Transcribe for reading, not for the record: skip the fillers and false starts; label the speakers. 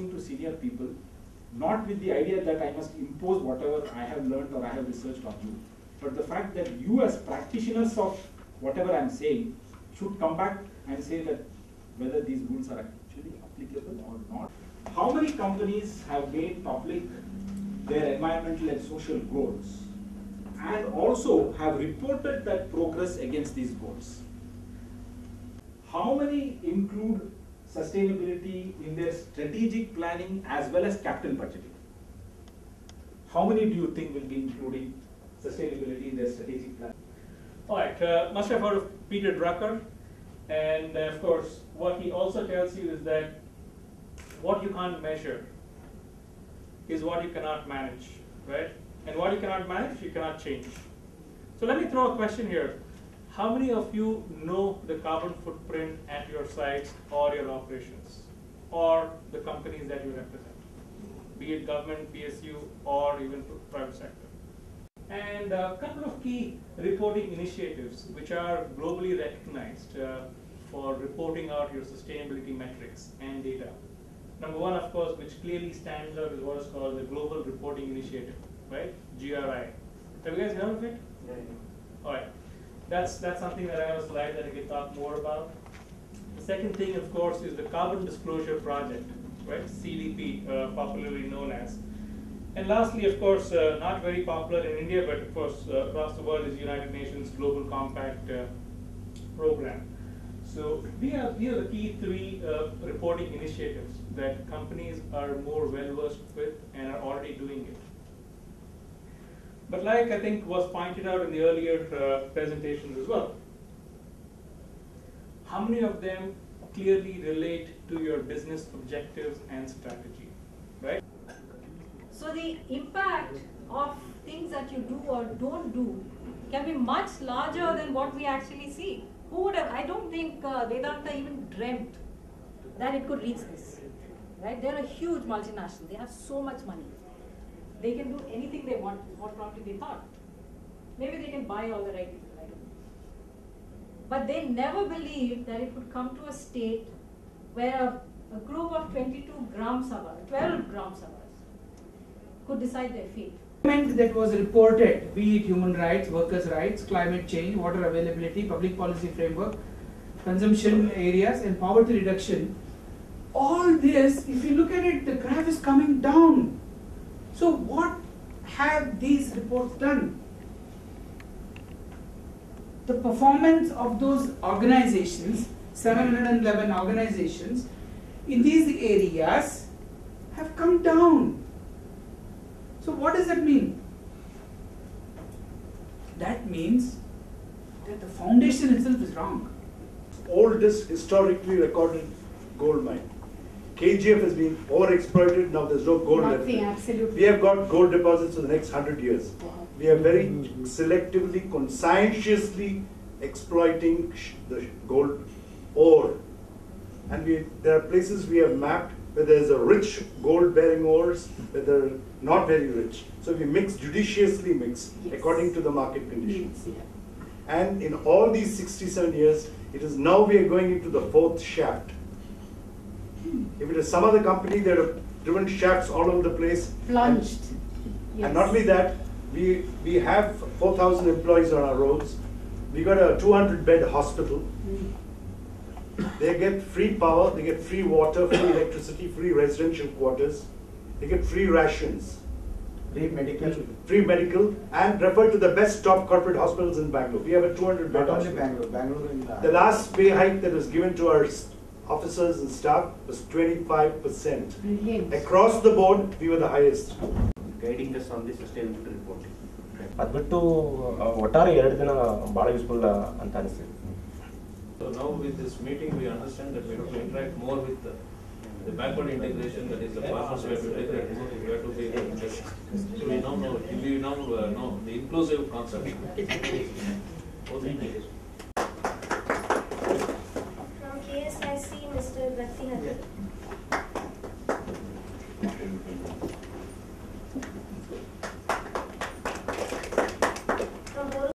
Speaker 1: talking to senior people, not with the idea that I must impose whatever I have learned or I have researched on you, but the fact that you as practitioners of whatever I'm saying should come back and say that whether these rules are actually applicable or not. How many companies have made public their environmental and social goals and also have reported that progress against these goals? How many include sustainability in their strategic planning as well as capital budgeting? How many do you think will be including sustainability in their strategic plan?
Speaker 2: All right, must have heard of Peter Drucker, and of course, what he also tells you is that what you can't measure is what you cannot manage, right? And what you cannot manage, you cannot change. So let me throw a question here. How many of you know the carbon footprint at your sites or your operations or the companies that you represent, be it government, PSU, or even private sector? And a couple of key reporting initiatives which are globally recognized for reporting out your sustainability metrics and data. Number one, of course, which clearly stands out is what is called the Global Reporting Initiative, right? GRI. Have you guys heard of it?
Speaker 3: Yeah.
Speaker 2: All right. That's something that I have a slide that I can talk more about. The second thing, of course, is the Carbon Disclosure Project, right? CDP, popularly known as. And lastly, of course, not very popular in India, but of course across the world, is United Nations Global Compact program. So these are the key three reporting initiatives that companies are more well versed with and are already doing it. But like I think was pointed out in the earlier presentations as well, how many of them clearly relate to your business objectives and strategy, right?
Speaker 4: So the impact of things that you do or don't do can be much larger than what we actually see. Who would have, I don't think Vedanta even dreamt that it could reach this, right? They're a huge multinational, they have so much money. They can do anything they want, is what probably they thought. Maybe they can buy all the right people, I don't know. But they never believed that it would come to a state where a group of 22 gram sabhas, 12 gram sabhas could decide their fate.
Speaker 3: That was reported, be it human rights, workers' rights, climate change, water availability, public policy framework, consumption areas, and poverty reduction. All this, if you look at it, the graph is coming down. So what have these reports done? The performance of those organizations, 711 organizations, in these areas have come down. So what does that mean? That means that the foundation itself is wrong.
Speaker 5: Oldest historically recorded gold mine. KGF has been overexploited, now there's no gold left.
Speaker 4: Absolutely.
Speaker 5: We have got gold deposits for the next 100 years. We are very selectively, conscientiously exploiting the gold ore. And there are places we have mapped where there is a rich gold bearing ores, where they're not very rich. So we judiciously mix, according to the market conditions.
Speaker 4: Yes, yeah.
Speaker 5: And in all these 67 years, it is now we are going into the fourth shaft. If it is some other company, they have driven shafts all over the place.
Speaker 4: Plunged.
Speaker 5: And not only that, we have 4,000 employees on our roads. We got a 200-bed hospital. They get free power, they get free water, free electricity, free residential quarters. They get free rations. Free medical, and refer to the best top corporate hospitals in Bangalore. We have a 200-bed hospital.
Speaker 6: Bangalore.
Speaker 5: The last pay hike that was given to our officers and staff was 25%.
Speaker 4: Brilliant.
Speaker 5: Across the board, we were the highest.
Speaker 6: Guiding us on the sustainability reporting. ಅದು ಬಿಟ್ಟು ಒಟ್ಟಾರೆ 2 ದಿನ ಭಾಳ useful ಅಂತ ಅನಿಸ್ತಿದೆ.
Speaker 7: So now with this meeting we understand that we have to interact more with the backward integration, that is the partners we have to take that more, we have to be so we now know the inclusive concept.
Speaker 8: From KSIC, Mr. Bhakti Hadar.